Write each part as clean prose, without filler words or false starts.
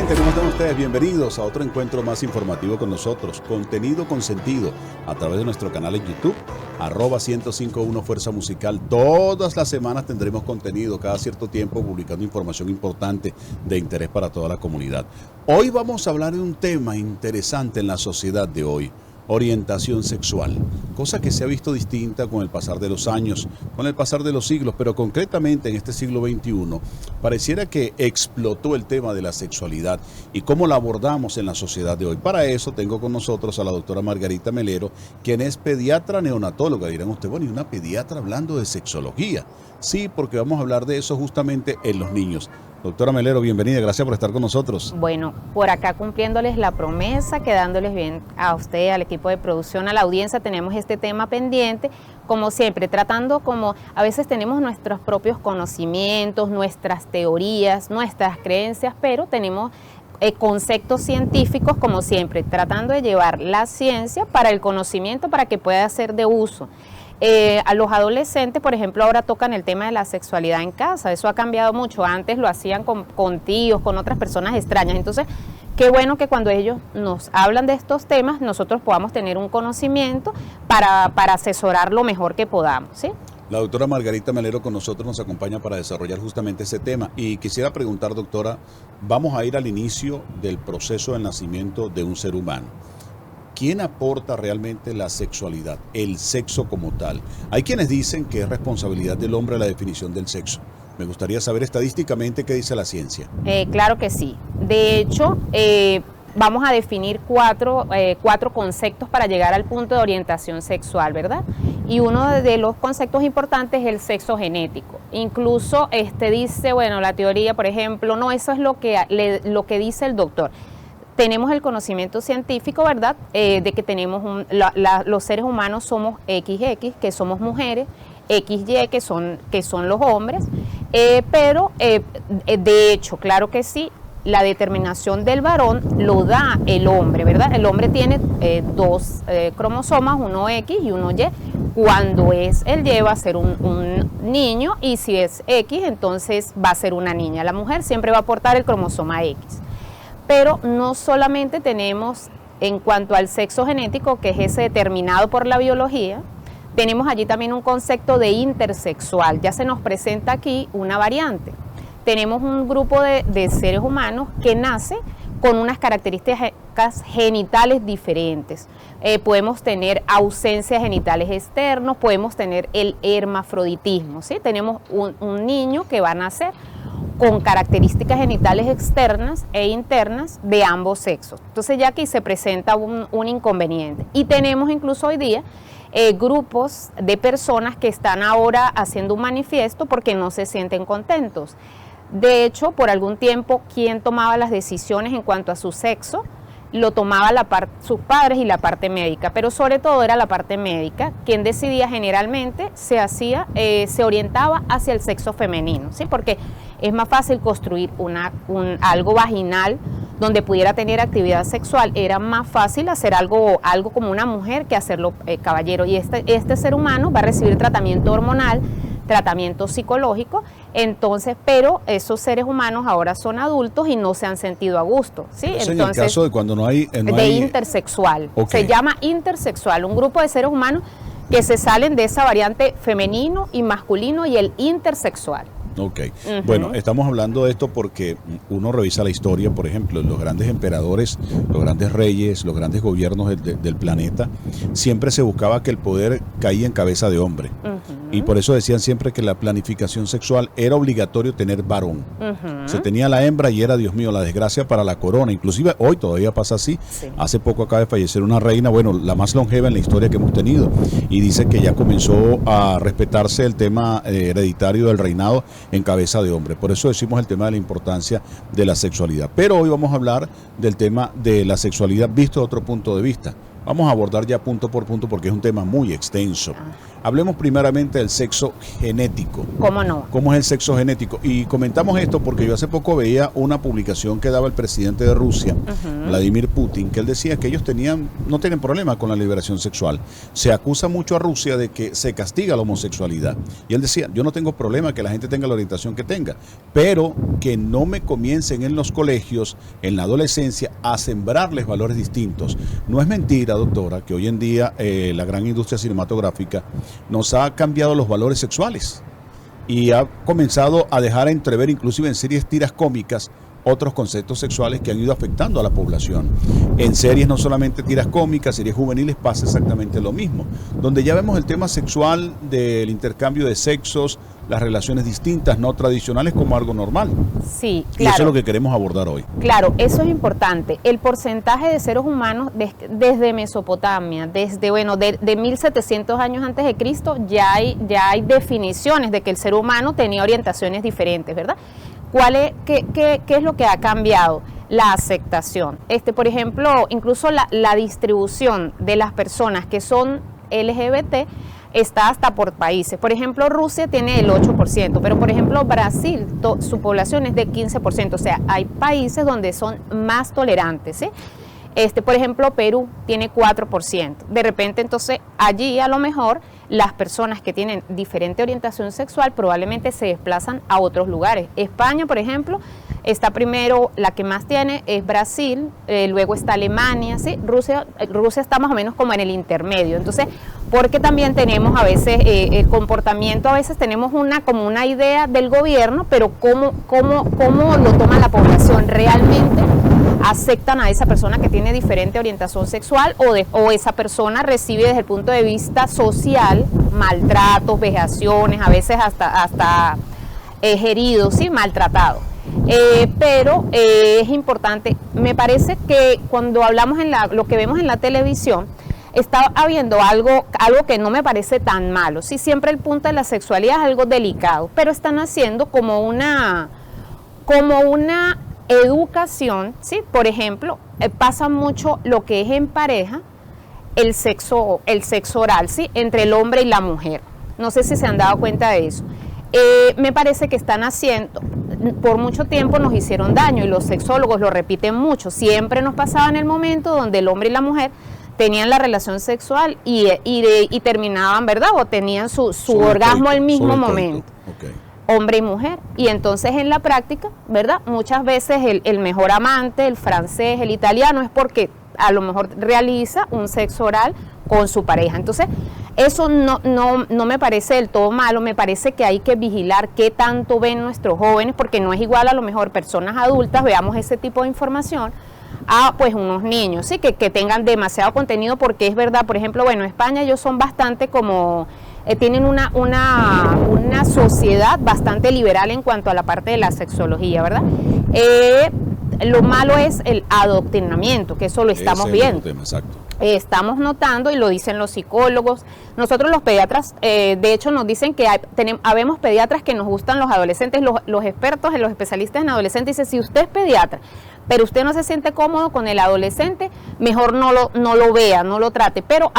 gente, ¿cómo están ustedes? Bienvenidos a otro encuentro más informativo con nosotros. Contenido con sentido a través de nuestro canal en YouTube, @1051 Fuerza Musical. Todas las semanas tendremos contenido, cada cierto tiempo publicando información importante de interés para toda la comunidad. Hoy vamos a hablar de un tema interesante en la sociedad de hoy. Orientación sexual, cosa que se ha visto distinta con el pasar de los años, con el pasar de los siglos, pero concretamente en este siglo XXI pareciera que explotó el tema de la sexualidad y cómo la abordamos en la sociedad de hoy. Para eso tengo con nosotros a la doctora Margarita Melero, quien es pediatra neonatóloga. Dirán ustedes, bueno, y una pediatra hablando de sexología. Sí, porque vamos a hablar de eso justamente en los niños. Doctora Melero, bienvenida, gracias por estar con nosotros. Bueno, por acá cumpliéndoles la promesa, quedándoles bien a usted, al equipo de producción, a la audiencia, tenemos este tema pendiente, como siempre, tratando como a veces tenemos nuestros propios conocimientos, nuestras teorías, nuestras creencias, pero tenemos conceptos científicos, como siempre, tratando de llevar la ciencia para el conocimiento, para que pueda ser de uso. A los adolescentes, por ejemplo, ahora tocan el tema de la sexualidad en casa. Eso ha cambiado mucho. Antes lo hacían con tíos, con otras personas extrañas. Entonces, qué bueno que cuando ellos nos hablan de estos temas, nosotros podamos tener un conocimiento para asesorar lo mejor que podamos, ¿sí? La doctora Margarita Melero con nosotros nos acompaña para desarrollar justamente ese tema. Y quisiera preguntar, doctora, vamos a ir al inicio del proceso del nacimiento de un ser humano. ¿Quién aporta realmente la sexualidad, el sexo como tal? Hay quienes dicen que es responsabilidad del hombre la definición del sexo. Me gustaría saber estadísticamente qué dice la ciencia. Claro que sí. De hecho, vamos a definir cuatro conceptos para llegar al punto de orientación sexual, ¿verdad? Y uno de los conceptos importantes es el sexo genético. Incluso dice, bueno, la teoría, por ejemplo, no, eso es lo que dice el doctor. Tenemos el conocimiento científico, ¿verdad?, de que tenemos los seres humanos somos XX, que somos mujeres, XY, que son los hombres, pero de hecho, claro que sí, la determinación del varón lo da el hombre, ¿verdad? El hombre tiene dos cromosomas, uno X y uno Y. Cuando es el Y va a ser un niño, y si es X, entonces va a ser una niña. La mujer siempre va a aportar el cromosoma X. Pero no solamente tenemos, en cuanto al sexo genético, que es ese determinado por la biología, tenemos allí también un concepto de intersexual. Ya se nos presenta aquí una variante. Tenemos un grupo de seres humanos que nace con unas características genitales diferentes. Podemos tener ausencia de genitales externos, podemos tener el hermafroditismo, ¿sí? Tenemos un niño que va a nacer con características genitales externas e internas de ambos sexos. Entonces ya aquí se presenta un inconveniente. Y tenemos incluso hoy día grupos de personas que están ahora haciendo un manifiesto porque no se sienten contentos. De hecho, por algún tiempo, quien tomaba las decisiones en cuanto a su sexo, lo tomaba sus padres y la parte médica, pero sobre todo era la parte médica quien decidía. Generalmente se orientaba hacia el sexo femenino, ¿sí? Porque es más fácil construir algo vaginal donde pudiera tener actividad sexual. Era más fácil hacer algo como una mujer que hacerlo caballero. Y este ser humano va a recibir tratamiento hormonal, tratamiento psicológico, entonces, pero esos seres humanos ahora son adultos y no se han sentido a gusto, ¿sí? Entonces, en el caso de cuando no hay intersexual, okay. Se llama intersexual, un grupo de seres humanos que se salen de esa variante femenino y masculino y el intersexual. Ok, bueno, estamos hablando de esto porque uno revisa la historia, por ejemplo, los grandes emperadores, los grandes reyes, los grandes gobiernos del planeta, siempre se buscaba que el poder caía en cabeza de hombre. Y por eso decían siempre que la planificación sexual era obligatorio tener varón. Se tenía la hembra y era, Dios mío, la desgracia para la corona. Inclusive hoy todavía pasa así. Sí. Hace poco acaba de fallecer una reina, bueno, la más longeva en la historia que hemos tenido. Y dice que ya comenzó a respetarse el tema hereditario del reinado en cabeza de hombre. Por eso decimos el tema de la importancia de la sexualidad. Pero hoy vamos a hablar del tema de la sexualidad visto de otro punto de vista. Vamos a abordar ya punto por punto porque es un tema muy extenso. Hablemos primeramente del sexo genético. ¿Cómo no? ¿Cómo es el sexo genético? Y comentamos esto porque yo hace poco veía una publicación que daba el presidente de Rusia, Vladimir Putin, que él decía que ellos no tienen problema con la liberación sexual. Se acusa mucho a Rusia de que se castiga la homosexualidad. Y él decía, yo no tengo problema que la gente tenga la orientación que tenga, pero que no me comiencen en los colegios, en la adolescencia, a sembrarles valores distintos. No es mentira, doctora, que hoy en día la gran industria cinematográfica nos ha cambiado los valores sexuales y ha comenzado a dejar entrever, inclusive en series tiras cómicas, otros conceptos sexuales que han ido afectando a la población. En series no solamente tiras cómicas, series juveniles pasa exactamente lo mismo, donde ya vemos el tema sexual del intercambio de sexos, las relaciones distintas, no tradicionales, como algo normal. Sí, claro. Y eso es lo que queremos abordar hoy. Claro, eso es importante. El porcentaje de seres humanos desde Mesopotamia, de 1700 años antes de Cristo, ya hay definiciones de que el ser humano tenía orientaciones diferentes, ¿verdad? ¿Qué es lo que ha cambiado? La aceptación. Por ejemplo, incluso la distribución de las personas que son LGBT está hasta por países. Por ejemplo, Rusia tiene el 8%, pero por ejemplo Brasil, su población es de 15%, o sea, hay países donde son más tolerantes, ¿sí? Por ejemplo, Perú tiene 4%. De repente, entonces, allí a lo mejor las personas que tienen diferente orientación sexual probablemente se desplazan a otros lugares. España, por ejemplo, está primero, la que más tiene es Brasil, luego está Alemania, ¿sí? Rusia está más o menos como en el intermedio. Entonces, porque también tenemos a veces el comportamiento, a veces tenemos como una idea del gobierno, pero cómo lo toma la población realmente. Aceptan a esa persona que tiene diferente orientación sexual o esa persona recibe desde el punto de vista social maltratos, vejaciones, a veces hasta heridos, ¿sí? Maltratados. Pero es importante, me parece que cuando hablamos lo que vemos en la televisión, está habiendo algo que no me parece tan malo. Sí, siempre el punto de la sexualidad es algo delicado, pero están haciendo como una educación, ¿sí? Por ejemplo, pasa mucho lo que es en pareja, el sexo oral, ¿sí? Entre el hombre y la mujer. No sé si se han dado cuenta de eso. Me parece que están haciendo, por mucho tiempo nos hicieron daño y los sexólogos lo repiten mucho. Siempre nos pasaba en el momento donde el hombre y la mujer tenían la relación sexual y terminaban, ¿verdad? O tenían su orgasmo al mismo momento. Okay. Hombre y mujer, y entonces en la práctica, ¿verdad? Muchas veces el mejor amante, el francés, el italiano, es porque a lo mejor realiza un sexo oral con su pareja. Entonces, eso no me parece del todo malo, me parece que hay que vigilar qué tanto ven nuestros jóvenes, porque no es igual a lo mejor personas adultas, veamos ese tipo de información, a pues unos niños, ¿sí? Que tengan demasiado contenido, porque es verdad, por ejemplo, bueno, España ellos son bastante como... tienen una sociedad bastante liberal en cuanto a la parte de la sexología, ¿verdad? Lo malo es el adoctrinamiento, que eso lo estamos viendo. Tema, exacto. Estamos notando, y lo dicen los psicólogos, nosotros los pediatras, de hecho nos dicen que habemos pediatras que nos gustan los adolescentes, los expertos, los especialistas en adolescentes dicen, si usted es pediatra, pero usted no se siente cómodo con el adolescente, mejor no lo vea, no lo trate. Pero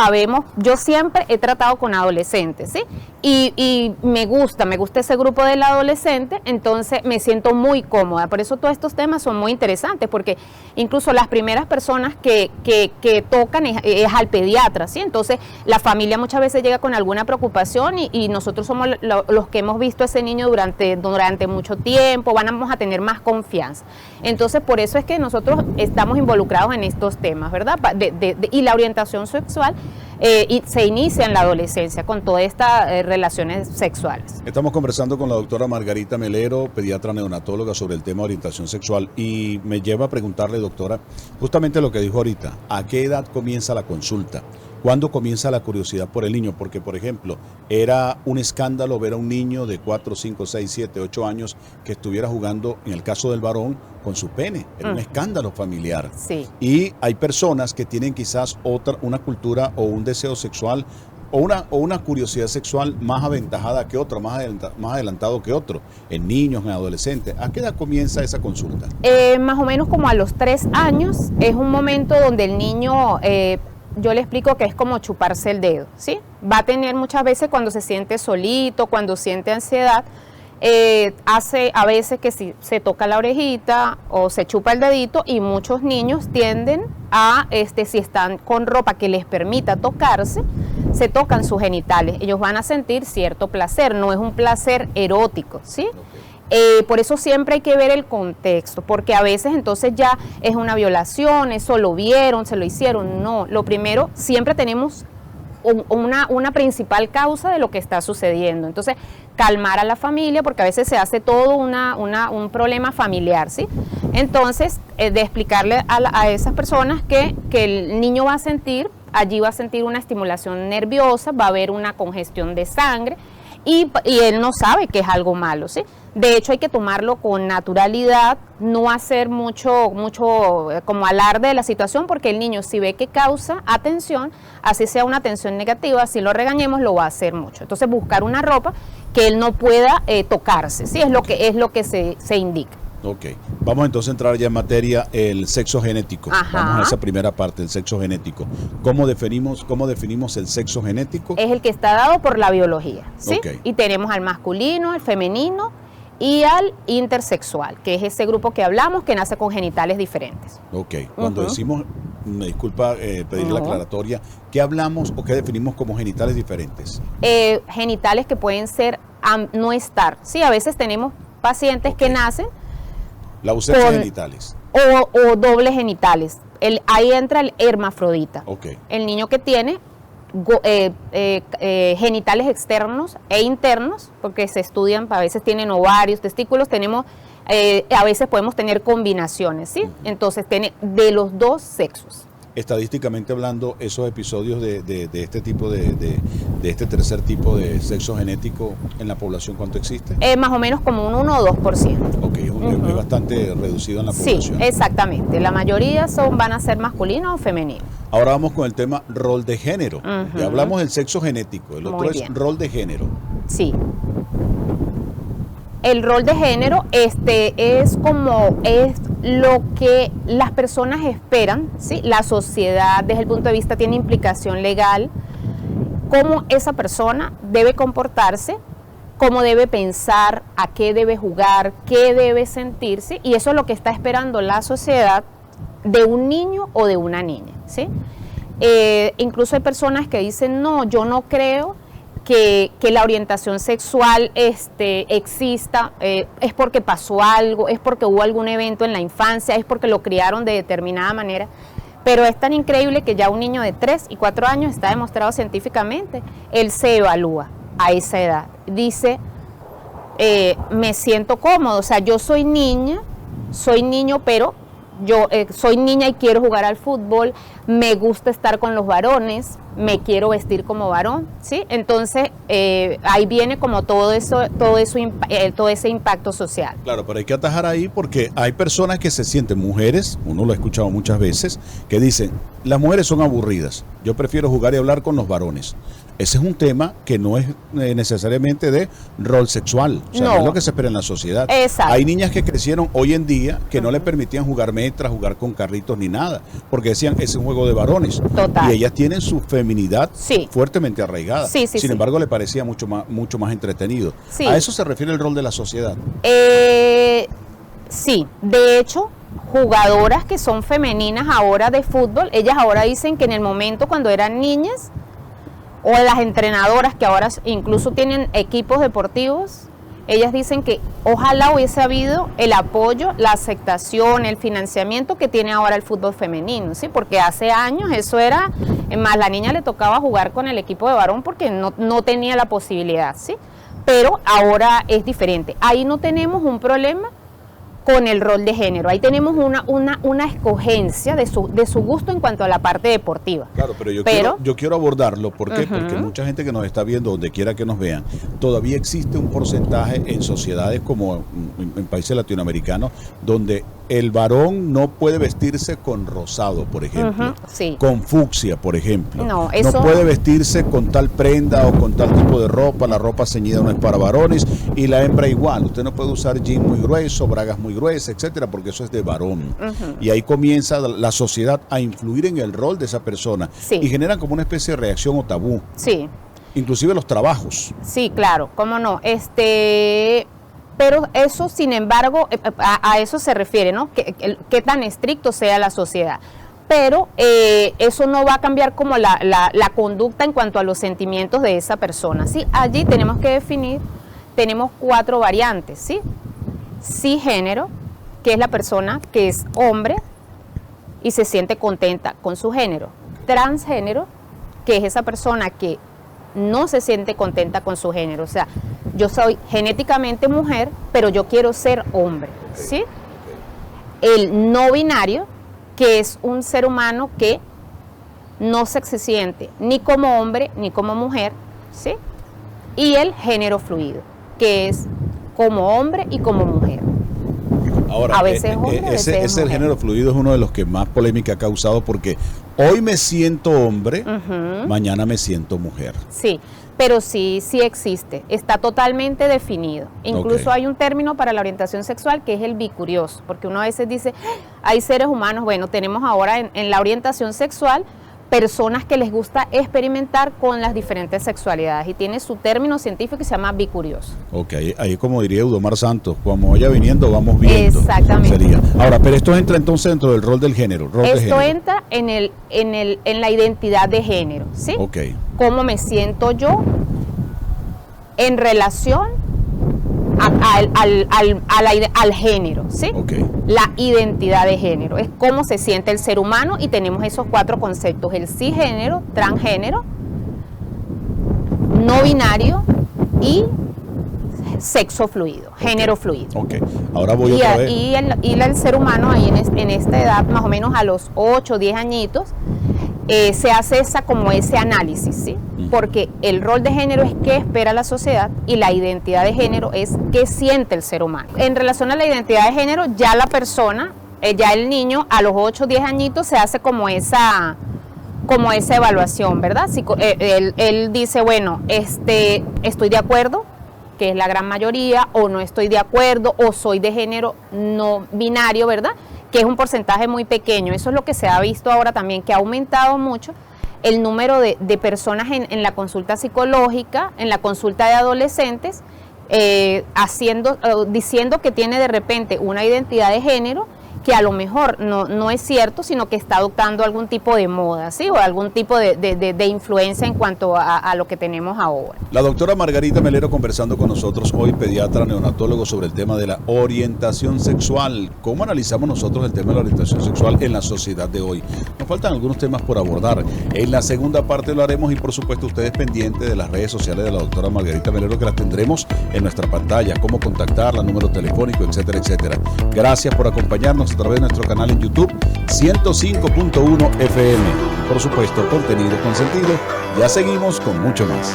yo siempre he tratado con adolescentes, ¿sí? Y me gusta ese grupo del adolescente, entonces me siento muy cómoda. Por eso todos estos temas son muy interesantes, porque incluso las primeras personas que tocan es al pediatra, ¿sí? Entonces la familia muchas veces llega con alguna preocupación y nosotros somos los que hemos visto a ese niño durante mucho tiempo, vamos a tener más confianza. Entonces por eso es que nosotros estamos involucrados en estos temas, ¿verdad? Y la orientación sexual se inicia en la adolescencia con todas estas relaciones sexuales. Estamos conversando con la doctora Margarita Melero, pediatra neonatóloga, sobre el tema de orientación sexual, y me lleva a preguntarle, doctora, justamente lo que dijo ahorita, ¿a qué edad comienza la consulta? ¿Cuándo comienza la curiosidad por el niño? Porque, por ejemplo, era un escándalo ver a un niño de 4, 5, 6, 7, 8 años que estuviera jugando, en el caso del varón, con su pene. Era un escándalo familiar. Sí. Y hay personas que tienen quizás una cultura o un deseo sexual o una curiosidad sexual más aventajada que otro, más adelantado que otro, en niños, en adolescentes. ¿A qué edad comienza esa consulta? Más o menos como a los 3 años, es un momento donde el niño... yo le explico que es como chuparse el dedo, ¿sí? Va a tener muchas veces cuando se siente solito, cuando siente ansiedad, hace a veces que si se toca la orejita o se chupa el dedito, y muchos niños tienden a, si están con ropa que les permita tocarse, se tocan sus genitales. Ellos van a sentir cierto placer, no es un placer erótico, ¿sí? Por eso siempre hay que ver el contexto, porque a veces entonces ya es una violación, eso lo vieron, se lo hicieron. No, lo primero, siempre tenemos una principal causa de lo que está sucediendo. Entonces, calmar a la familia, porque a veces se hace todo un problema familiar, ¿sí? Entonces, de explicarle a esas personas que el niño va a sentir, allí va a sentir una estimulación nerviosa, va a haber una congestión de sangre, y él no sabe que es algo malo, ¿sí? De hecho, hay que tomarlo con naturalidad, no hacer mucho como alarde de la situación, porque el niño, si ve que causa atención, así sea una atención negativa, si lo regañemos, lo va a hacer mucho. Entonces, buscar una ropa que él no pueda tocarse, ¿sí? Es lo que se indica. Ok, vamos entonces a entrar ya en materia, el sexo genético. Ajá. Vamos a esa primera parte, el sexo genético. ¿Cómo definimos el sexo genético? Es el que está dado por la biología, ¿sí? Okay. Y tenemos al masculino, al femenino y al intersexual, que es ese grupo que hablamos que nace con genitales diferentes. Ok, cuando decimos, me disculpa pedir la aclaratoria, ¿qué hablamos o qué definimos como genitales diferentes? Genitales que pueden ser no estar, ¿sí? A veces tenemos pacientes que nacen la ausencia de genitales. O dobles genitales. Ahí entra el hermafrodita. Okay. El niño que tiene genitales externos e internos, porque se estudian, a veces tienen ovarios, testículos, a veces podemos tener combinaciones, ¿sí? Entonces tiene de los dos sexos. Estadísticamente hablando, esos episodios de este tipo de este tercer tipo de sexo genético en la población, ¿cuánto existe? Más o menos como un 1 o 2%. Ok, es bastante reducido en la población. Sí, exactamente. La mayoría van a ser masculinos o femeninos. Ahora vamos con el tema rol de género. Ya hablamos del sexo genético, el otro es rol de género. Sí. El rol de género es lo que las personas esperan, ¿sí? La sociedad desde el punto de vista tiene implicación legal, cómo esa persona debe comportarse, cómo debe pensar, a qué debe jugar, qué debe sentirse, y eso es lo que está esperando la sociedad de un niño o de una niña, ¿sí? Incluso hay personas que dicen, no, yo no creo que la orientación sexual exista, es porque pasó algo, es porque hubo algún evento en la infancia, es porque lo criaron de determinada manera. Pero es tan increíble que ya un niño de 3 y 4 años, está demostrado científicamente, él se evalúa a esa edad. Dice, me siento cómodo, o sea, yo soy niña, soy niño, pero yo soy niña y quiero jugar al fútbol, me gusta estar con los varones, me quiero vestir como varón, ¿sí? Entonces, ahí viene como todo ese impacto social. Claro, pero hay que atajar ahí porque hay personas que se sienten mujeres, uno lo ha escuchado muchas veces, que dicen, las mujeres son aburridas, yo prefiero jugar y hablar con los varones. Ese es un tema que no es necesariamente de rol sexual, o sea, no es lo que se espera en la sociedad. Exacto. Hay niñas que crecieron hoy en día que no le permitían jugar metras, jugar con carritos ni nada, porque decían, es un juego de varones. Total. Y ellas tienen su feminidad fuertemente arraigada. Sin embargo, le parecía mucho más entretenido. Sí. ¿A eso se refiere el rol de la sociedad? Sí, de hecho, jugadoras que son femeninas ahora de fútbol, ellas ahora dicen que en el momento cuando eran niñas, o las entrenadoras que ahora incluso tienen equipos deportivos, ellas dicen que ojalá hubiese habido el apoyo, la aceptación, el financiamiento que tiene ahora el fútbol femenino, ¿sí? Porque hace años eso era, más la niña le tocaba jugar con el equipo de varón porque no tenía la posibilidad, ¿sí? Pero ahora es diferente. Ahí no tenemos un problema con el rol de género, ahí tenemos una escogencia de su gusto en cuanto a la parte deportiva. Claro, pero yo quiero abordarlo, ¿por qué? Porque mucha gente que nos está viendo, donde quiera que nos vean, todavía existe un porcentaje en sociedades como en países latinoamericanos, donde el varón no puede vestirse con rosado, por ejemplo, sí. con fucsia, por ejemplo. No, eso... no puede vestirse con tal prenda o con tal tipo de ropa, la ropa ceñida no es para varones, y la hembra igual. Usted no puede usar jean muy grueso, bragas muy gruesas, etcétera, porque eso es de varón. Y ahí comienza la sociedad a influir en el rol de esa persona, sí. y generan como una especie de reacción o tabú. Sí. Inclusive los trabajos. Sí, claro, cómo no. Pero eso, sin embargo, a eso se refiere, ¿no? Qué tan estricto sea la sociedad. Pero eso no va a cambiar como la conducta en cuanto a los sentimientos de esa persona, ¿sí? Allí tenemos que definir, tenemos 4 variantes, ¿sí? Cisgénero, que es la persona que es hombre y se siente contenta con su género. Transgénero, que es esa persona que no se siente contenta con su género, o sea, yo soy genéticamente mujer, pero yo quiero ser hombre, ¿sí? El no binario, que es un ser humano que no se siente ni como hombre ni como mujer, ¿sí? Y el género fluido, que es como hombre y como mujer. Ahora, a veces hombre, ese género fluido es uno de los que más polémica ha causado, porque hoy me siento hombre, mañana me siento mujer. Sí, pero sí existe, está totalmente definido. Incluso hay un término para la orientación sexual que es el bicurioso, porque uno a veces dice, hay seres humanos, bueno, tenemos ahora en la orientación sexual personas que les gusta experimentar con las diferentes sexualidades y tiene su término científico que se llama bicurioso. Ok, ahí como diría Eudomar Santos, como vaya viniendo, vamos viendo. Exactamente. Sería. Ahora, pero esto entra entonces dentro del rol del género. Esto entra en la identidad de género, ¿sí? Ok. ¿Cómo me siento yo en relación al género, ¿sí? Okay. La identidad de género, es cómo se siente el ser humano y tenemos esos 4 conceptos, el cisgénero, transgénero, no binario y sexo fluido, género fluido. Ok, ahora voy otra vez. Y el ser humano ahí en esta edad, más o menos a los 8 o 10 añitos, se hace ese análisis, ¿sí? Porque el rol de género es qué espera la sociedad y la identidad de género es qué siente el ser humano. En relación a la identidad de género, ya la persona, ya el niño a los 8 o 10 añitos se hace como esa evaluación, ¿verdad? Él dice, bueno, estoy de acuerdo, que es la gran mayoría, o no estoy de acuerdo, o soy de género no binario, ¿verdad? Que es un porcentaje muy pequeño. Eso es lo que se ha visto ahora también, que ha aumentado mucho el número de personas en la consulta psicológica, en la consulta de adolescentes, diciendo que tiene de repente una identidad de género que a lo mejor no es cierto, sino que está adoptando algún tipo de moda, ¿sí? O algún tipo de influencia en cuanto a lo que tenemos ahora. La doctora Margarita Melero conversando con nosotros hoy, pediatra neonatólogo, sobre el tema de la orientación sexual. ¿Cómo analizamos nosotros el tema de la orientación sexual en la sociedad de hoy? Nos faltan algunos temas por abordar. En la segunda parte lo haremos y por supuesto ustedes pendientes de las redes sociales de la doctora Margarita Melero, que las tendremos en nuestra pantalla, cómo contactarla, número telefónico, etcétera, etcétera. Gracias por acompañarnos a través de nuestro canal en YouTube 105.1 FM. Por supuesto, contenido con sentido. Ya seguimos con mucho más.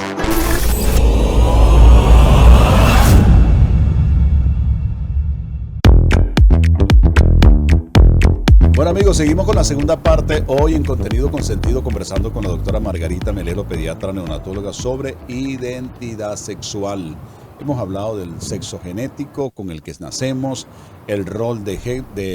Bueno amigos, seguimos con la segunda parte hoy en Contenido con Sentido, conversando con la doctora Margarita Melero, pediatra neonatóloga, sobre identidad sexual. Hemos hablado del sexo genético con el que nacemos, el rol de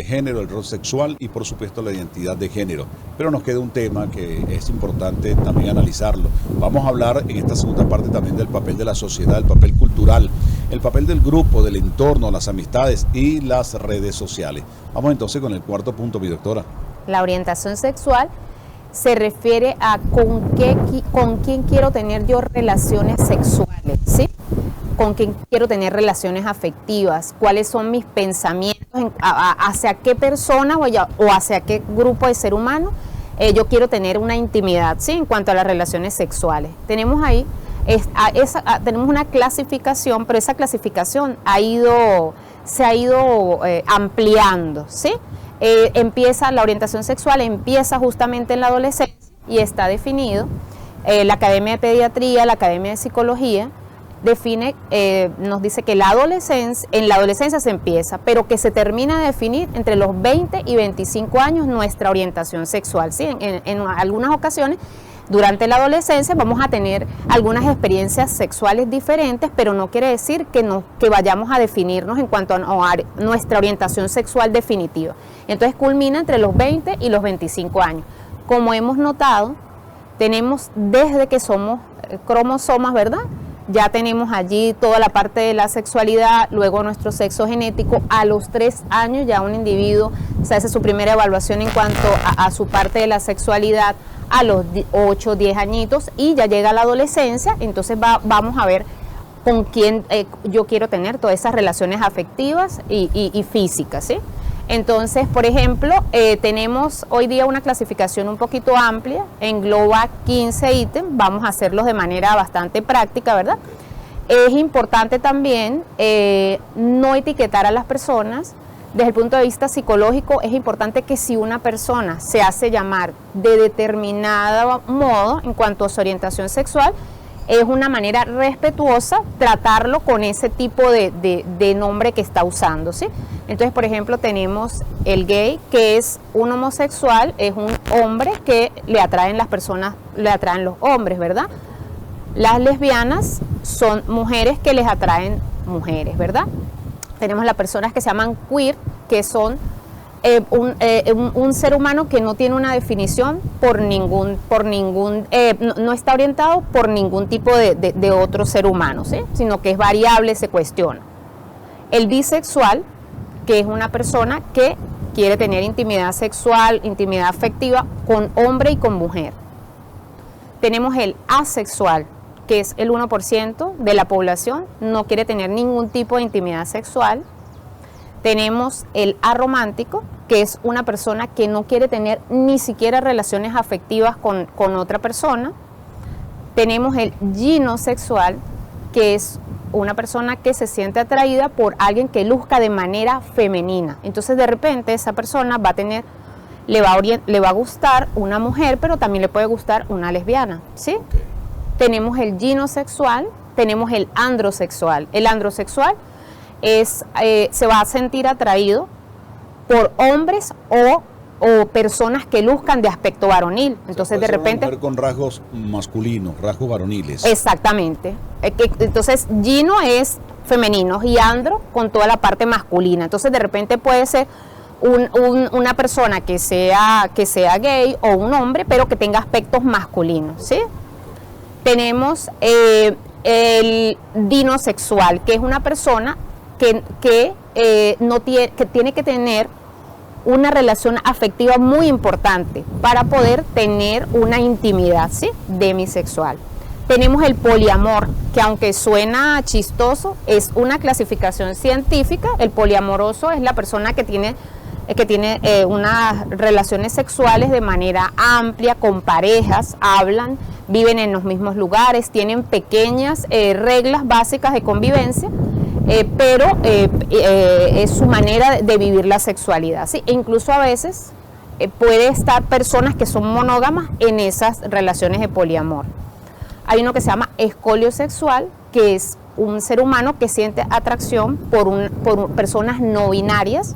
género, el rol sexual y por supuesto la identidad de género. Pero nos queda un tema que es importante también analizarlo. Vamos a hablar en esta segunda parte también del papel de la sociedad, el papel cultural, el papel del grupo, del entorno, las amistades y las redes sociales. Vamos entonces con el cuarto punto, mi doctora. La orientación sexual se refiere a con quién quiero tener yo relaciones sexuales, ¿sí? Con quién quiero tener relaciones afectivas, cuáles son mis pensamientos hacia qué persona o hacia qué grupo de ser humano yo quiero tener una intimidad, ¿sí? En cuanto a las relaciones sexuales. Tenemos ahí, tenemos una clasificación, pero esa clasificación se ha ido ampliando, ¿sí? La orientación sexual empieza justamente en la adolescencia y está definido. La Academia de Pediatría, la Academia de Psicología, define, nos dice que en la adolescencia se empieza, pero que se termina de definir entre los 20 y 25 años nuestra orientación sexual. ¿Sí? En algunas ocasiones, durante la adolescencia vamos a tener algunas experiencias sexuales diferentes, pero no quiere decir que vayamos a definirnos en cuanto a nuestra orientación sexual definitiva. Entonces culmina entre los 20 y los 25 años. Como hemos notado, tenemos desde que somos cromosomas, ¿verdad? Ya tenemos allí toda la parte de la sexualidad, luego nuestro sexo genético. A los 3 años ya un individuo se hace su primera evaluación en cuanto a su parte de la sexualidad, a los 8, 10 añitos, y ya llega la adolescencia. Entonces vamos a ver con quién yo quiero tener todas esas relaciones afectivas y físicas, ¿sí? Entonces, por ejemplo, tenemos hoy día una clasificación un poquito amplia, engloba 15 ítems, vamos a hacerlos de manera bastante práctica, ¿verdad? Es importante también no etiquetar a las personas. Desde el punto de vista psicológico, es importante que si una persona se hace llamar de determinado modo en cuanto a su orientación sexual, es una manera respetuosa tratarlo con ese tipo de nombre que está usando, ¿sí? Entonces, por ejemplo, tenemos el gay, que es un homosexual, es un hombre que le atraen las personas, le atraen los hombres, ¿verdad? Las lesbianas son mujeres que les atraen mujeres, ¿verdad? Tenemos las personas que se llaman queer, que son un ser humano que no tiene una definición no está orientado por ningún tipo de otro ser humano, ¿sí? Sino que es variable, se cuestiona. El bisexual, que es una persona que quiere tener intimidad sexual, intimidad afectiva con hombre y con mujer. Tenemos el asexual, que es el 1% de la población, no quiere tener ningún tipo de intimidad sexual. Tenemos el aromántico, que es una persona que no quiere tener ni siquiera relaciones afectivas con otra persona. Tenemos el ginosexual, que es una persona que se siente atraída por alguien que luzca de manera femenina. Entonces, de repente, esa persona va a tener, le va a gustar una mujer, pero también le puede gustar una lesbiana, ¿sí? Okay. Tenemos el ginosexual, tenemos el androsexual. El androsexual se va a sentir atraído por hombres o personas que luzcan de aspecto varonil. Entonces, de repente, una mujer con rasgos masculinos, rasgos varoniles. Exactamente. Entonces, gino es femenino y andro con toda la parte masculina. Entonces, de repente puede ser una persona que sea gay o un hombre, pero que tenga aspectos masculinos, ¿sí? Tenemos el dinosexual, que es una persona que tiene que tener una relación afectiva muy importante para poder tener una intimidad, ¿sí? Demisexual. Tenemos el poliamor, que aunque suena chistoso, es una clasificación científica. El poliamoroso es la persona que tiene unas relaciones sexuales de manera amplia, con parejas, hablan, viven en los mismos lugares, tienen pequeñas reglas básicas de convivencia, pero es su manera de vivir la sexualidad, ¿sí? E incluso a veces puede estar personas que son monógamas en esas relaciones de poliamor. Hay uno que se llama escoliosexual, que es un ser humano que siente atracción por personas no binarias.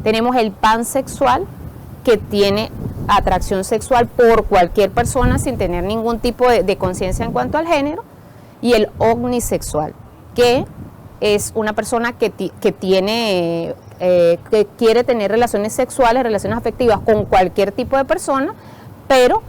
Tenemos el pansexual, que tiene atracción sexual por cualquier persona sin tener ningún tipo de conciencia en cuanto al género. Y el omnisexual, que es una persona que quiere tener relaciones sexuales, relaciones afectivas con cualquier tipo de persona, pero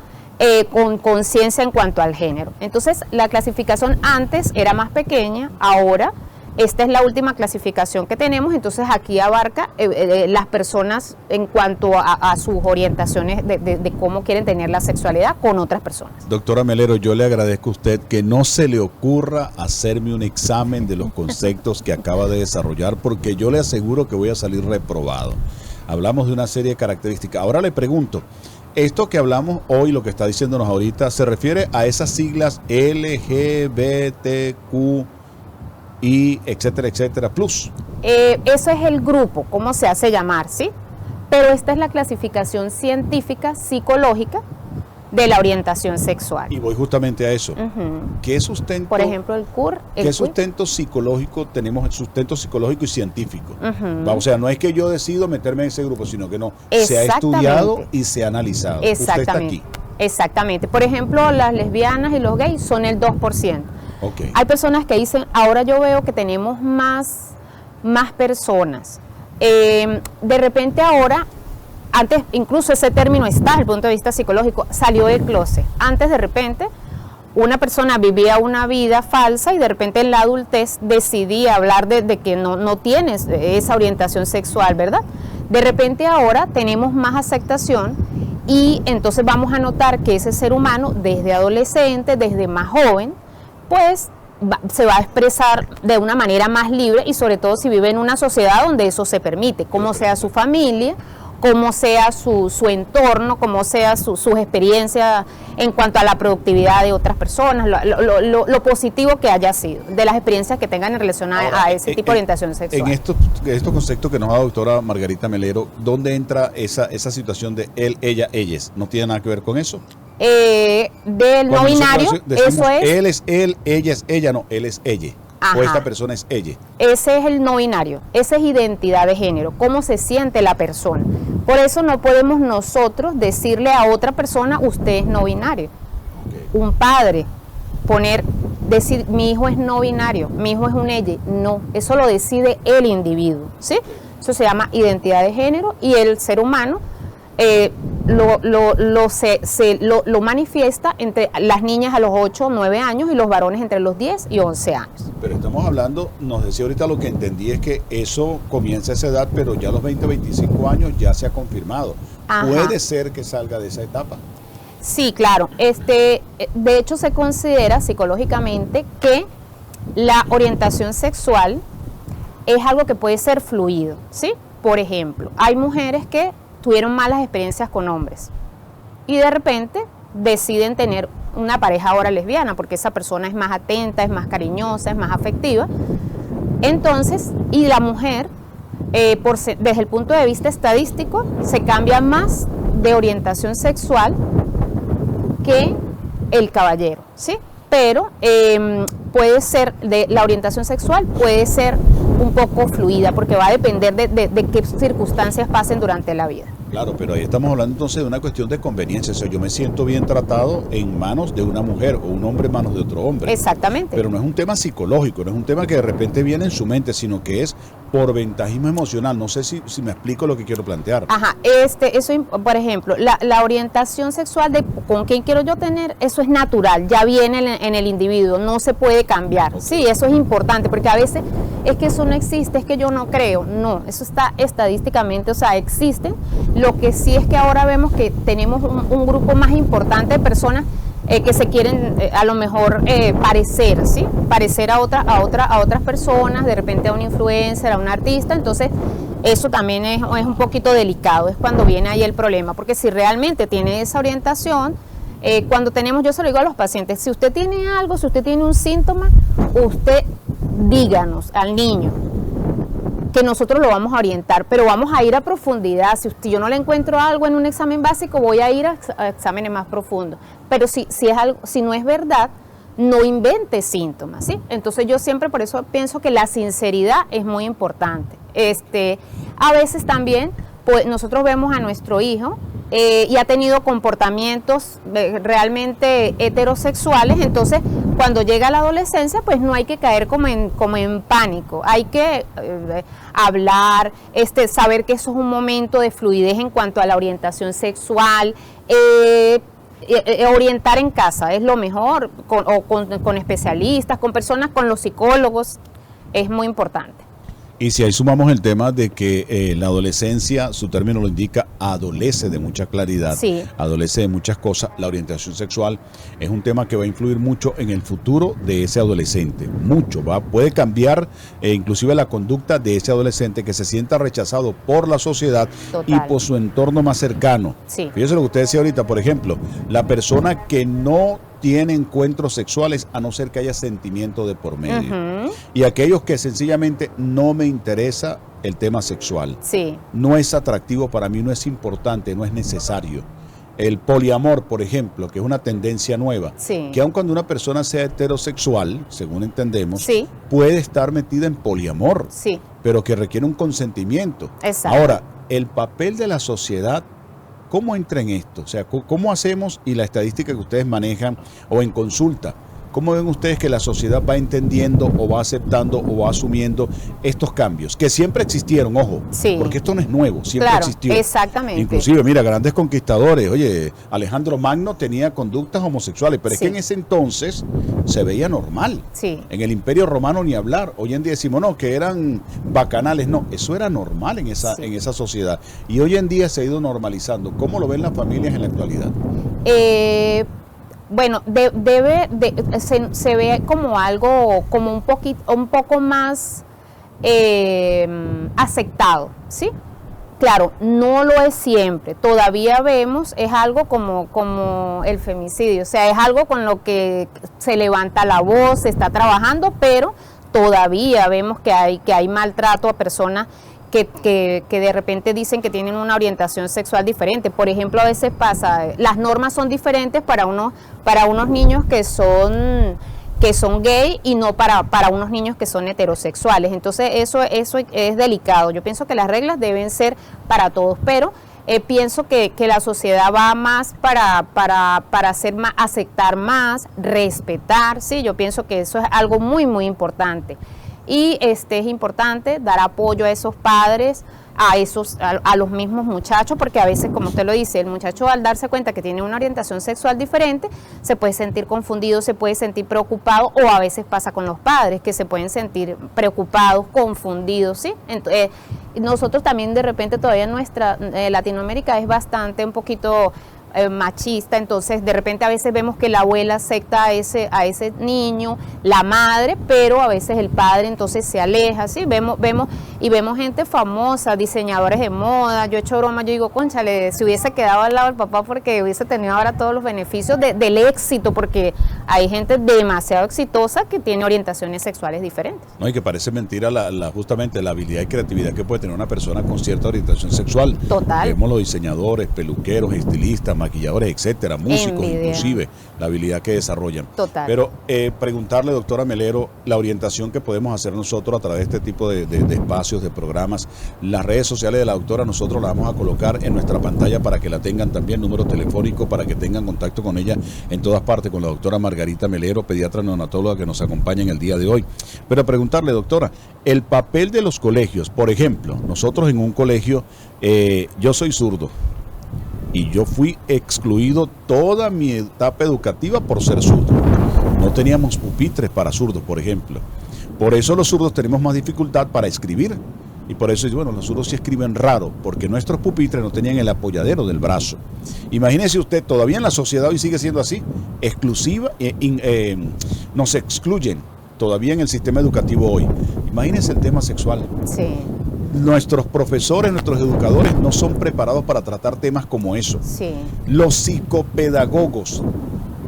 con conciencia en cuanto al género. Entonces, la clasificación antes era más pequeña, ahora esta es la última clasificación que tenemos. Entonces, aquí abarca las personas en cuanto a sus orientaciones de cómo quieren tener la sexualidad con otras personas. Doctora Melero, yo le agradezco a usted que no se le ocurra hacerme un examen de los conceptos que acaba de desarrollar, porque yo le aseguro que voy a salir reprobado. Hablamos de una serie de características. Ahora le pregunto, esto que hablamos hoy, lo que está diciéndonos ahorita, ¿se refiere a esas siglas LGBTQ y etcétera, etcétera, plus? Eso es el grupo, cómo se hace llamar, ¿sí? Pero esta es la clasificación científica, psicológica, de la orientación sexual. Y voy justamente a eso. ¿Qué sustento? Por ejemplo, el CUR. ¿Qué sustento psicológico tenemos? El sustento psicológico y científico. O sea, no es que yo decido meterme en ese grupo, sino que no. Se ha estudiado y se ha analizado. Exactamente. Usted está aquí. Exactamente. Por ejemplo, las lesbianas y los gays son el 2%. Okay. Hay personas que dicen, ahora yo veo que tenemos más personas. De repente ahora, antes incluso ese término está desde el punto de vista psicológico, salió del closet. Antes de repente una persona vivía una vida falsa y de repente en la adultez decidía hablar de que no tienes esa orientación sexual, ¿verdad? De repente ahora tenemos más aceptación y entonces vamos a notar que ese ser humano desde adolescente, desde más joven, pues se va a expresar de una manera más libre y sobre todo si vive en una sociedad donde eso se permite, como sea su familia, como sea su entorno, como sea sus experiencias en cuanto a la productividad de otras personas, lo positivo que haya sido, de las experiencias que tengan en relación a ese tipo de orientación sexual. En estos conceptos que nos da la doctora Margarita Melero, ¿dónde entra esa situación de él, ella, ellas? ¿No tiene nada que ver con eso? Del no binario, eso es. Él es él, ella es ella, no, él es ella. Ajá. O esta persona es ella. Ese es el no binario, esa es identidad de género, cómo se siente la persona. Por eso no podemos nosotros decirle a otra persona, usted es no binario. Okay. Un padre, decir, mi hijo es no binario, mi hijo es un ella. No, eso lo decide el individuo, ¿sí? Eso se llama identidad de género y el ser humano lo manifiesta entre las niñas a los 8 o 9 años y los varones entre los 10 y 11 años. Pero estamos hablando, nos decía ahorita, lo que entendí es que eso comienza a esa edad, pero ya a los 20, 25 años ya se ha confirmado. Ajá. ¿Puede ser que salga de esa etapa? Sí, claro. De hecho, se considera psicológicamente que la orientación sexual es algo que puede ser fluido, ¿sí? Por ejemplo, hay mujeres que tuvieron malas experiencias con hombres y de repente deciden tener una pareja ahora lesbiana porque esa persona es más atenta, es más cariñosa, es más afectiva. Entonces, y la mujer, desde el punto de vista estadístico, se cambia más de orientación sexual que el caballero, ¿sí? Pero puede ser, la orientación sexual puede ser un poco fluida porque va a depender de qué circunstancias pasen durante la vida. Claro, pero ahí estamos hablando entonces de una cuestión de conveniencia. O sea, yo me siento bien tratado en manos de una mujer o un hombre en manos de otro hombre. Exactamente. Pero no es un tema psicológico, no es un tema que de repente viene en su mente, sino que es por ventajismo emocional. No sé si me explico lo que quiero plantear. Ajá, eso, por ejemplo, la orientación sexual de con quién quiero yo tener, eso es natural, ya viene en el individuo, no se puede cambiar. Okay. Sí, eso es importante, porque a veces es que eso no existe, es que yo no creo. No, eso está estadísticamente, o sea, existen. Lo que sí es que ahora vemos que tenemos un grupo más importante de personas que se quieren a lo mejor parecer, ¿sí? Parecer a otras personas, de repente a un influencer, a un artista. Entonces eso también es un poquito delicado, es cuando viene ahí el problema, porque si realmente tiene esa orientación, yo se lo digo a los pacientes, si usted tiene algo, si usted tiene un síntoma, usted díganos al niño que nosotros lo vamos a orientar, pero vamos a ir a profundidad. Si yo no le encuentro algo en un examen básico, voy a ir a exámenes más profundos. Pero si no es verdad, no invente síntomas, ¿sí? Entonces yo siempre por eso pienso que la sinceridad es muy importante. A veces también pues, nosotros vemos a nuestro hijo y ha tenido comportamientos realmente heterosexuales, entonces cuando llega la adolescencia pues no hay que caer como en pánico, hay que hablar, saber que eso es un momento de fluidez en cuanto a la orientación sexual, orientar en casa es lo mejor, con especialistas, con personas, con los psicólogos, es muy importante. Y si ahí sumamos el tema de que la adolescencia, su término lo indica, adolece de mucha claridad, sí. Adolece de muchas cosas, la orientación sexual es un tema que va a influir mucho en el futuro de ese adolescente, mucho, puede cambiar inclusive la conducta de ese adolescente que se sienta rechazado por la sociedad. Total. Y por su entorno más cercano. Sí. Fíjese lo que usted decía ahorita, por ejemplo, la persona que no tiene encuentros sexuales a no ser que haya sentimiento de por medio. Uh-huh. Y aquellos que sencillamente no me interesa el tema sexual. Sí. No es atractivo para mí, no es importante, no es necesario. el poliamor, por ejemplo, que es una tendencia nueva, Sí. que aun cuando una persona sea heterosexual, según entendemos, Sí. puede estar metida en poliamor, Sí, pero que requiere un consentimiento. exacto. Ahora, el papel de la sociedad, ¿cómo entra en esto? O sea, ¿cómo hacemos, y la estadística que ustedes manejan o en consulta, cómo ven ustedes que la sociedad va entendiendo o va aceptando o va asumiendo estos cambios? Que siempre existieron, ojo, Sí. porque esto no es nuevo, siempre Claro, existió. exactamente. Inclusive, mira, grandes conquistadores, oye, Alejandro Magno tenía conductas homosexuales, pero es Sí. que en ese entonces se veía normal. Sí. En el Imperio Romano ni hablar. Hoy en día decimos, no, que eran bacanales. No, eso era normal en esa, Sí. en esa sociedad. Y hoy en día se ha ido normalizando. ¿Cómo lo ven las familias en la actualidad? Bueno, se ve como algo, como un poco más aceptado, ¿sí? Claro, no lo es siempre. Todavía vemos, es algo como el femicidio, o sea, es algo con lo que se levanta la voz, se está trabajando, pero todavía vemos que hay maltrato a personas que de repente dicen que tienen una orientación sexual diferente. Por ejemplo, a veces pasa, las normas son diferentes para unos niños que son gay y no para unos niños que son heterosexuales. Entonces eso es delicado. Yo pienso que las reglas deben ser para todos, pero pienso que la sociedad va más para hacer más, aceptar más, respetar, ¿sí? Yo pienso que eso es algo muy, muy importante. Y es importante dar apoyo a esos padres, a los mismos muchachos, porque a veces, como usted lo dice, el muchacho al darse cuenta que tiene una orientación sexual diferente, se puede sentir confundido, se puede sentir preocupado, o a veces pasa con los padres, que se pueden sentir preocupados, confundidos, ¿sí? Entonces, nosotros también de repente todavía nuestra Latinoamérica es bastante un poquito machista, entonces de repente a veces vemos que la abuela acepta a ese niño, la madre, pero a veces el padre entonces se aleja, ¿sí? Vemos gente famosa, diseñadores de moda. Yo he hecho broma, yo digo, cónchale, si hubiese quedado al lado del papá porque hubiese tenido ahora todos los beneficios del éxito, porque hay gente demasiado exitosa que tiene orientaciones sexuales diferentes. No, y que parece mentira justamente la habilidad y creatividad que puede tener una persona con cierta orientación sexual. Total. Vemos los diseñadores, peluqueros, estilistas, maquilladores, etcétera, músicos, Envidia. inclusive, la habilidad que desarrollan. Total. Pero preguntarle, doctora Melero, la orientación que podemos hacer nosotros a través de este tipo de espacios, de programas, las redes sociales de la doctora, nosotros la vamos a colocar en nuestra pantalla para que la tengan también, número telefónico, para que tengan contacto con ella en todas partes, con la doctora Margarita Melero, pediatra neonatóloga que nos acompaña en el día de hoy. Pero preguntarle, doctora, el papel de los colegios, por ejemplo, nosotros en un colegio, yo soy zurdo, y yo fui excluido toda mi etapa educativa por ser zurdo. No teníamos pupitres para zurdos, por ejemplo. Por eso los zurdos tenemos más dificultad para escribir. Y por eso, bueno, los zurdos sí escriben raro, porque nuestros pupitres no tenían el apoyadero del brazo. Imagínese usted, todavía en la sociedad hoy sigue siendo así, exclusiva, nos excluyen todavía en el sistema educativo hoy. Imagínese el tema sexual. Sí. Nuestros profesores, nuestros educadores no son preparados para tratar temas como eso. Sí. Los psicopedagogos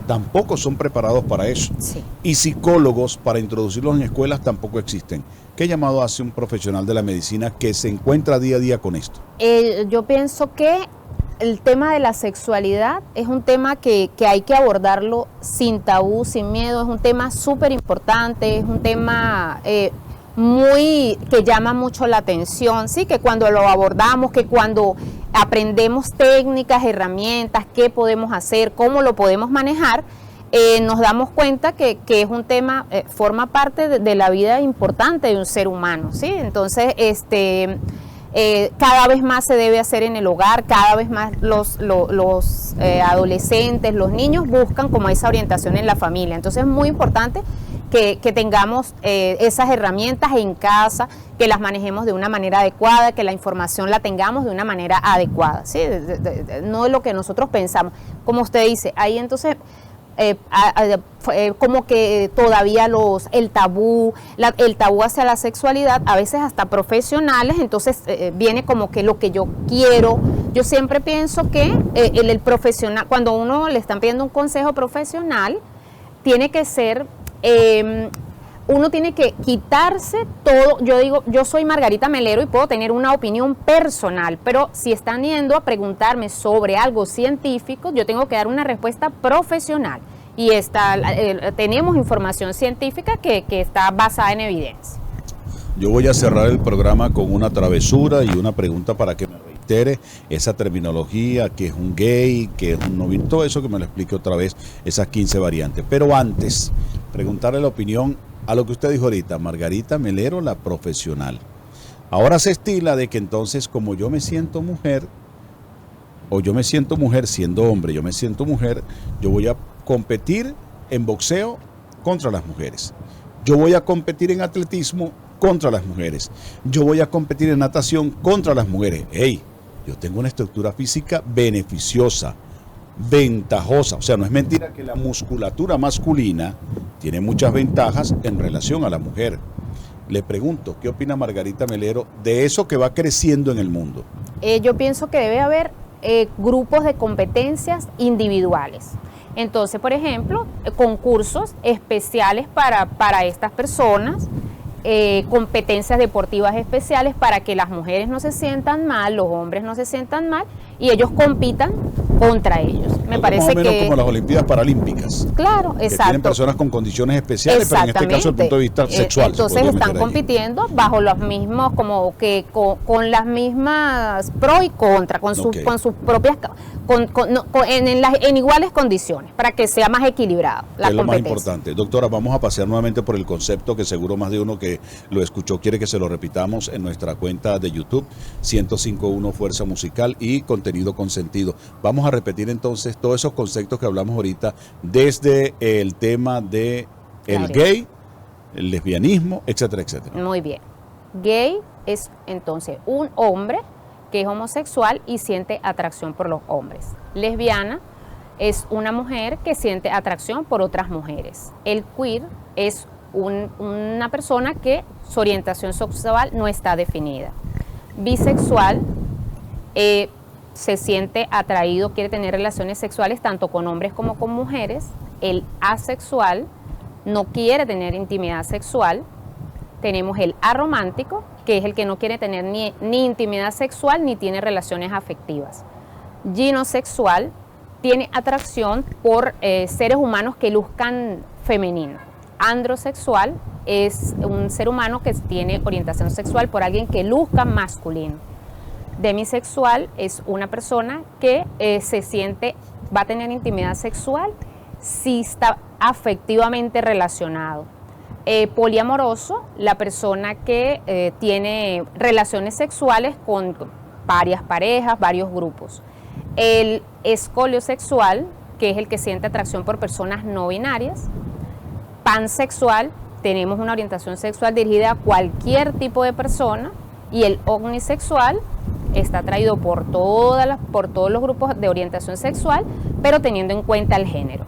tampoco son preparados para eso. Sí. Y psicólogos para introducirlos en escuelas tampoco existen. ¿Qué llamado hace un profesional de la medicina que se encuentra día a día con esto? Yo pienso que el tema de la sexualidad es un tema que hay que abordarlo sin tabú, sin miedo. Es un tema súper importante, es un tema que llama mucho la atención, ¿sí? Que cuando lo abordamos, que cuando aprendemos técnicas, herramientas, qué podemos hacer, cómo lo podemos manejar, nos damos cuenta que es un tema, forma parte de la vida importante de un ser humano, ¿sí? Entonces, cada vez más se debe hacer en el hogar, cada vez más los adolescentes, los niños buscan como esa orientación en la familia. Entonces es muy importante que tengamos esas herramientas en casa, que las manejemos de una manera adecuada, que la información la tengamos de una manera adecuada, ¿sí? No es lo que nosotros pensamos. Como usted dice, ahí entonces como que todavía el tabú hacia la sexualidad, a veces hasta profesionales, entonces viene como que lo que yo quiero. Yo siempre pienso que el profesional, cuando uno le están pidiendo un consejo profesional, tiene que ser uno tiene que quitarse todo. Yo digo, yo soy Margarita Melero y puedo tener una opinión personal, pero si están yendo a preguntarme sobre algo científico, yo tengo que dar una respuesta profesional. Y tenemos información científica que está basada en evidencia. Yo voy a cerrar el programa con una travesura y una pregunta para que me reitere esa terminología, que es un gay, que es un no binario, todo eso que me lo explique otra vez, esas 15 variantes. Pero antes, preguntarle la opinión a lo que usted dijo ahorita, Margarita Melero, la profesional. Ahora se estila de que entonces, como yo me siento mujer, o yo me siento mujer siendo hombre, yo me siento mujer, yo voy a competir en boxeo contra las mujeres. Yo voy a competir en atletismo contra las mujeres. Yo voy a competir en natación contra las mujeres. ¡Ey! Yo tengo una estructura física beneficiosa, ventajosa. O sea, no es mentira que la musculatura masculina tiene muchas ventajas en relación a la mujer. Le pregunto, ¿qué opina Margarita Melero de eso que va creciendo en el mundo? Yo pienso que debe haber grupos de competencias individuales. Entonces, por ejemplo, concursos especiales para estas personas, competencias deportivas especiales para que las mujeres no se sientan mal, los hombres no se sientan mal y ellos compitan contra ellos. Me parece más o menos que como las Olimpiadas Paralímpicas. Claro, que exacto. Tienen personas con condiciones especiales, pero en este caso desde el punto de vista sexual. Entonces están compitiendo bajo los mismos, como que con las mismas pro y contra, con sus propias, en iguales condiciones, para que sea más equilibrado la competencia. Es lo más importante. Doctora, vamos a pasear nuevamente por el concepto que seguro más de uno que lo escuchó quiere que se lo repitamos en nuestra cuenta de YouTube, 105.1 Fuerza Musical y Contenido con Sentido. Vamos a repetir entonces todos esos conceptos que hablamos ahorita, desde el tema de el gay, el lesbianismo, etcétera, etcétera. Muy bien. Gay es entonces un hombre que es homosexual y siente atracción por los hombres. Lesbiana es una mujer que siente atracción por otras mujeres. El queer es una persona que su orientación sexual no está definida. Bisexual se siente atraído, quiere tener relaciones sexuales tanto con hombres como con mujeres. El asexual no quiere tener intimidad sexual. Tenemos el aromántico, que es el que no quiere tener ni intimidad sexual ni tiene relaciones afectivas. Ginosexual tiene atracción por seres humanos que luzcan femenino. Androsexual es un ser humano que tiene orientación sexual por alguien que luzca masculino. Demisexual es una persona que va a tener intimidad sexual si está afectivamente relacionado. Poliamoroso, la persona que tiene relaciones sexuales con varias parejas, varios grupos. El escoliosexual, que es el que siente atracción por personas no binarias. Pansexual, tenemos una orientación sexual dirigida a cualquier tipo de persona. Y el omnisexual está atraído por todos los grupos de orientación sexual, pero teniendo en cuenta el género.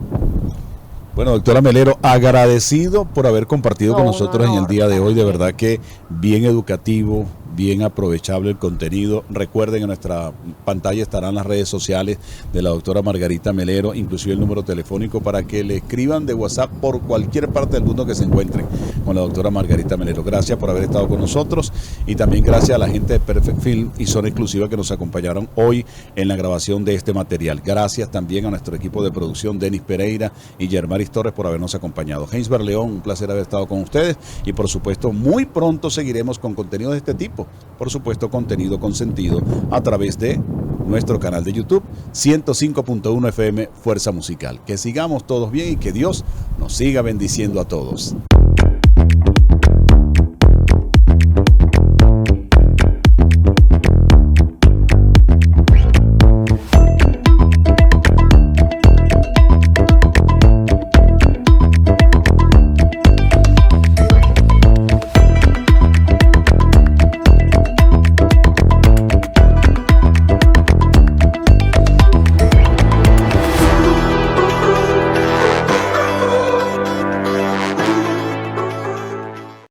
Bueno, doctora Melero, agradecido por haber compartido con nosotros en el día de hoy. De verdad que bien educativo, bien aprovechable el contenido. Recuerden, en nuestra pantalla estarán las redes sociales de la doctora Margarita Melero, inclusive el número telefónico para que le escriban de WhatsApp por cualquier parte del mundo que se encuentren con la doctora Margarita Melero. Gracias por haber estado con nosotros y también gracias a la gente de Perfect Film y Zona Exclusiva que nos acompañaron hoy en la grabación de este material. Gracias también a nuestro equipo de producción, Denis Pereira y Germaris Torres, por habernos acompañado. Heinsberg León, un placer haber estado con ustedes y por supuesto muy pronto seguiremos con contenido de este tipo. Por supuesto, contenido con sentido a través de nuestro canal de YouTube 105.1 FM Fuerza Musical. Que sigamos todos bien y que Dios nos siga bendiciendo a todos.